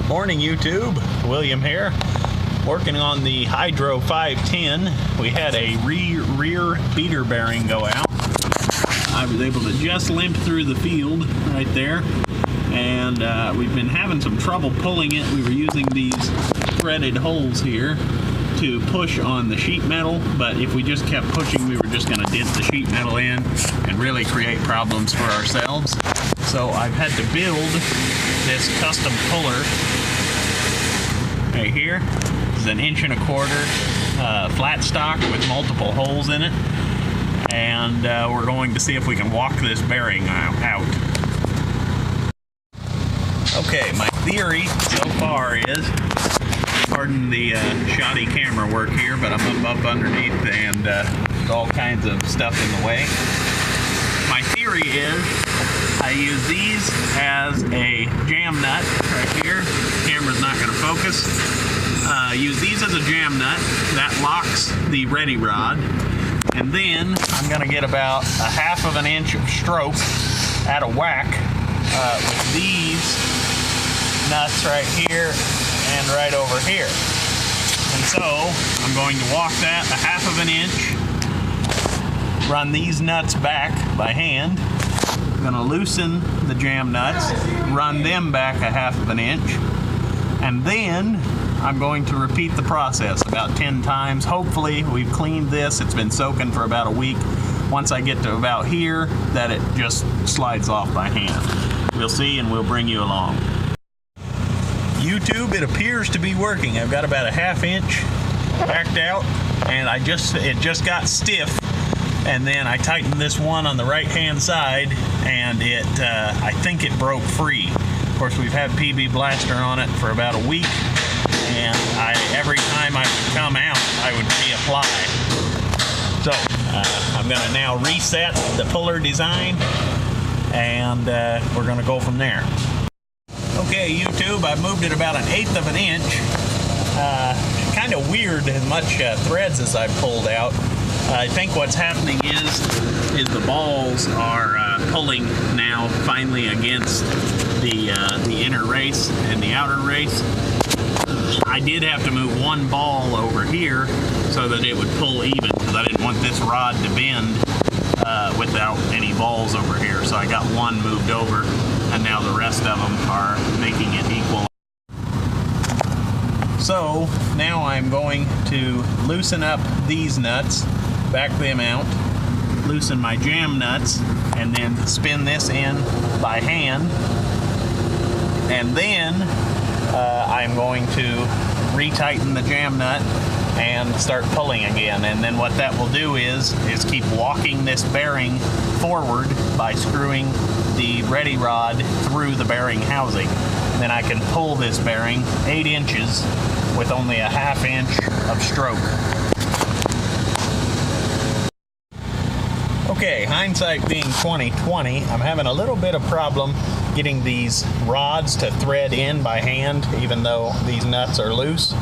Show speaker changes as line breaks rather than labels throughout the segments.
Morning YouTube, William here, working on the Hydro 510. We had a rear beater bearing go out. I was able to just limp through the field right there, and we've been having some trouble pulling it. We were using these threaded holes here to push on the sheet metal, but if we just kept pushing, we were just going to dent the sheet metal in and really create problems for ourselves. So I've had to build this custom puller right here. This is an 1.25 inch flat stock with multiple holes in it, and we're going to see if we can walk this bearing out. Okay, my theory so far is, pardon the shoddy camera work here, but I'm up underneath and there's all kinds of stuff in the way. My theory is I use these as a jam nut right here. Camera's not going to focus. Use these as a jam nut that locks the ready rod, and then I'm going to get about 1/2 inch of stroke out of whack with these nuts right here and right over here. And so I'm going to walk that 1/2 inch, run these nuts back by hand. I'm going to loosen the jam nuts, run them back 1/2 inch, and then I'm going to repeat the process about 10 times. Hopefully we've cleaned this. It's been soaking for about a week. Once I get to about here, that it just slides off by hand. We'll see, and we'll bring you along. YouTube, it appears to be working. I've got about 1/2 inch backed out, and it just got stiff. And then I tightened this one on the right hand side, and I think it broke free. Of course, we've had PB Blaster on it for about a week, and every time I would come out, I would reapply. So I'm going to now reset the puller design, and we're going to go from there. Okay, YouTube, I've moved it about 1/8 inch. Kind of weird as much threads as I've pulled out. I think what's happening is the balls are pulling now finally against the inner race and the outer race. I did have to move one ball over here so that it would pull even, because I didn't want this rod to bend without any balls over here. So I got one moved over, and now the rest of them are making it equal. So now I'm going to loosen up these nuts, back them out, loosen my jam nuts, and then spin this in by hand. And then I'm going to retighten the jam nut and start pulling again. And then what that will do is keep walking this bearing forward by screwing the ready rod through the bearing housing. And then I can pull this bearing 8 inches with only 1/2 inch of stroke. Okay, hindsight being 20/20, I'm having a little bit of problem getting these rods to thread in by hand, even though these nuts are loose.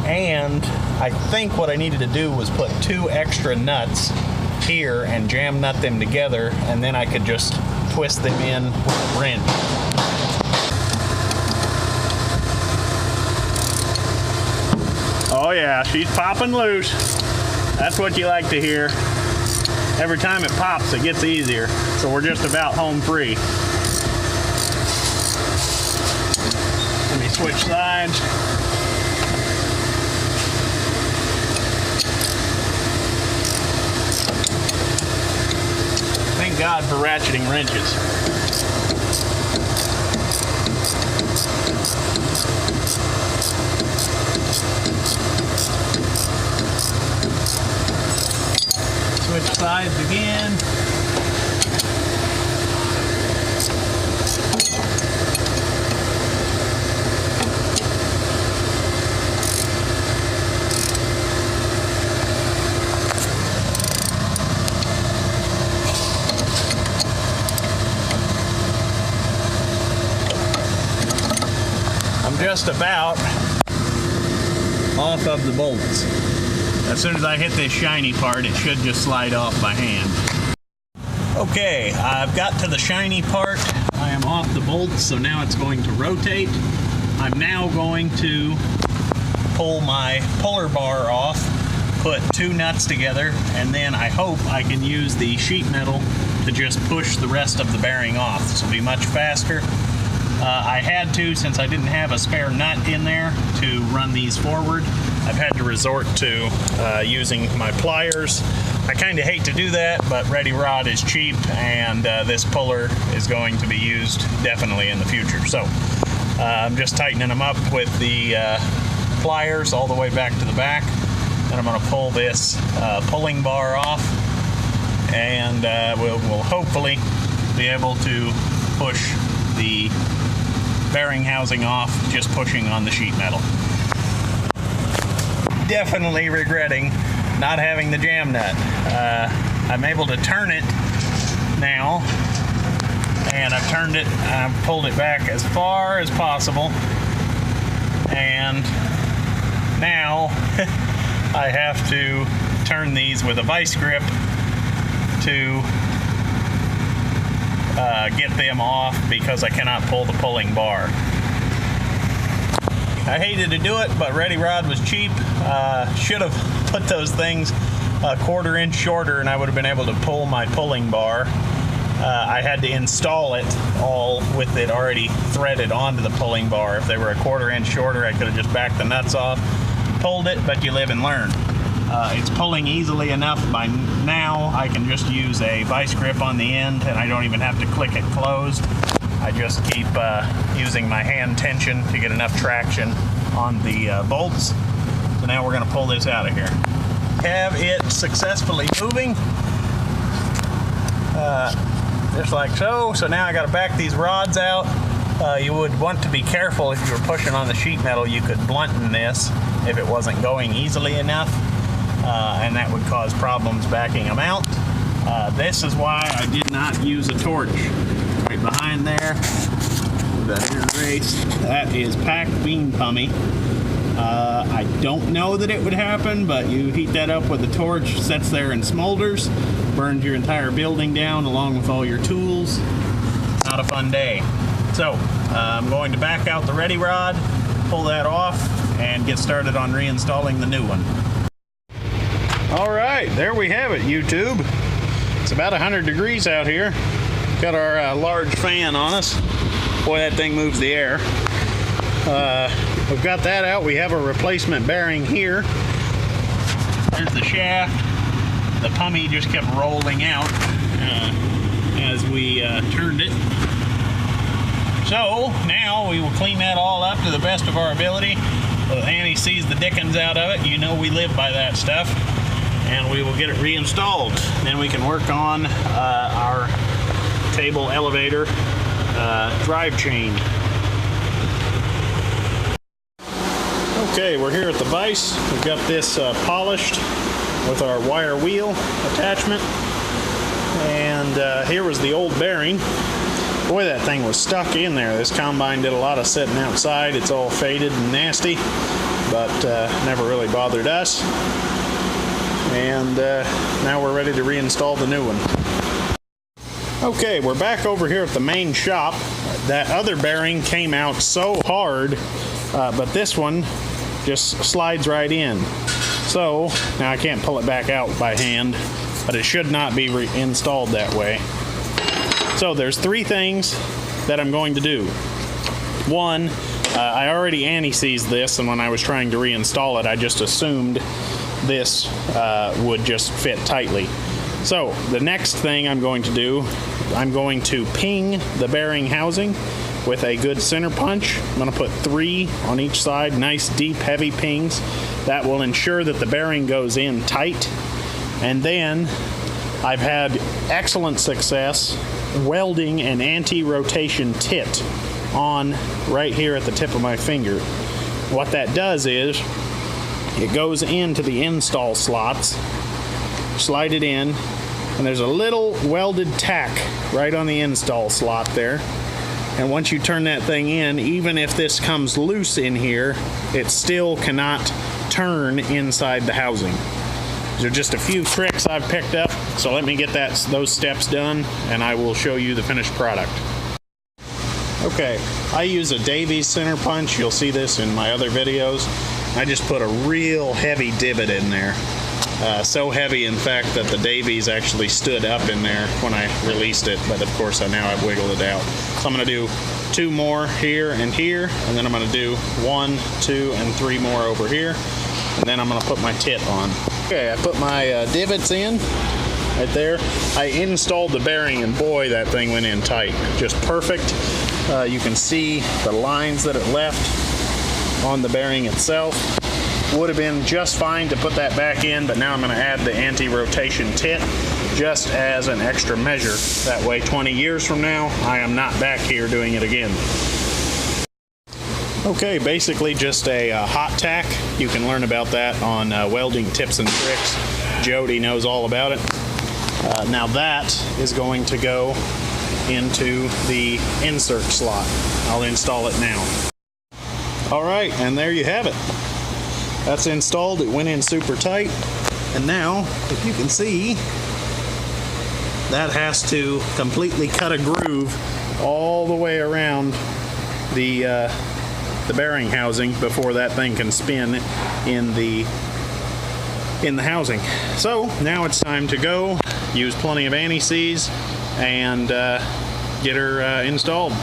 And I think what I needed to do was put 2 extra nuts here and jam nut them together, and then I could just twist them in with a wrench. Oh yeah, she's popping loose. That's what you like to hear. Every time it pops, it gets easier. So we're just about home free. Let me switch sides. Thank God for ratcheting wrenches. Switch sides again. I'm just about off of the bolts. As soon as I hit this shiny part, it should just slide off by hand. Okay, I've got to the shiny part. I am off the bolts, so now it's going to rotate. I'm now going to pull my puller bar off, put two nuts together, and then I hope I can use the sheet metal to just push the rest of the bearing off. This will be much faster. I had to, since I didn't have a spare nut in there to run these forward, I've had to resort to using my pliers. I kind of hate to do that, but Ready Rod is cheap, and this puller is going to be used definitely in the future. So I'm just tightening them up with the pliers all the way back to the back, and I'm going to pull this pulling bar off, and we'll hopefully be able to push the bearing housing off just pushing on the sheet metal. Definitely regretting not having the jam nut. I'm able to turn it now, and I've turned it, I've pulled it back as far as possible, and now I have to turn these with a vice grip to get them off because I cannot pull the pulling bar. I hated to do it, but Ready Rod was cheap. Should have put those things a 1/4 inch shorter and I would have been able to pull my pulling bar. I had to install it all with it already threaded onto the pulling bar. If they were a 1/4 inch shorter, I could have just backed the nuts off, pulled it, but you live and learn. It's pulling easily enough by now. I can just use a vice grip on the end and I don't even have to click it closed. I just keep using my hand tension to get enough traction on the bolts. So now we're going to pull this out of here. Have it successfully moving. Just like so. So now I got to back these rods out. You would want to be careful if you were pushing on the sheet metal. You could blunten this if it wasn't going easily enough, and that would cause problems backing them out. This is why I did not use a torch. Right behind there, that is packed bean pummy. I don't know that it would happen, but you heat that up with a torch, sets there and smolders, burns your entire building down along with all your tools. Not a fun day. So I'm going to back out the Ready Rod, pull that off, and get started on reinstalling the new one. All right, there we have it, YouTube. It's about 100 degrees out here. Got our large fan on us. Boy, that thing moves the air. We've got that out. We have a replacement bearing here. There's the shaft. The pummy just kept rolling out as we turned it. So now we will clean that all up to the best of our ability. Annie sees the dickens out of it. You know we live by that stuff. And we will get it reinstalled. Then we can work on our table elevator drive chain. Okay, we're here at the vise. We've got this polished with our wire wheel attachment, and here was the old bearing. Boy, that thing was stuck in there. This combine did a lot of sitting outside. It's all faded and nasty, but never really bothered us. And now we're ready to reinstall the new one. Okay, we're back over here at the main shop. That other bearing came out so hard, but this one just slides right in. So now I can't pull it back out by hand, but it should not be reinstalled that way. So there's three things that I'm going to do. One, I already anti-seized this, and when I was trying to reinstall it, I just assumed this would just fit tightly. So the next thing I'm going to do, I'm going to ping the bearing housing with a good center punch. I'm going to put 3 on each side, nice deep heavy pings. That will ensure that the bearing goes in tight. And then I've had excellent success welding an anti-rotation tit on right here at the tip of my finger. What that does is it goes into the install slots, slide it in, and there's a little welded tack right on the install slot there. And once you turn that thing in, even if this comes loose in here, it still cannot turn inside the housing. These are just a few tricks I've picked up, so let me get those steps done, and I will show you the finished product. Okay, I use a Davies center punch. You'll see this in my other videos. I just put a real heavy divot in there. So heavy, in fact, that the Davies actually stood up in there when I released it, but of course now I've wiggled it out. So I'm going to do 2 more here, and then I'm going to do 1, 2, and 3 more over here, and then I'm going to put my tit on. Okay, I put my divots in right there. I installed the bearing, and boy, that thing went in tight. Just perfect. You can see the lines that it left on the bearing itself. Would have been just fine to put that back in, but now I'm going to add the anti-rotation tit just as an extra measure. That way 20 years from now, I am not back here doing it again. Okay, basically just a hot tack. You can learn about that on welding tips and tricks. Jody knows all about it. Now that is going to go into the insert slot. I'll install it now. Alright, and there you have it. That's installed. It went in super tight. And now, if you can see, that has to completely cut a groove all the way around the bearing housing before that thing can spin in the housing. So now it's time to go use plenty of anti-seize and get her installed.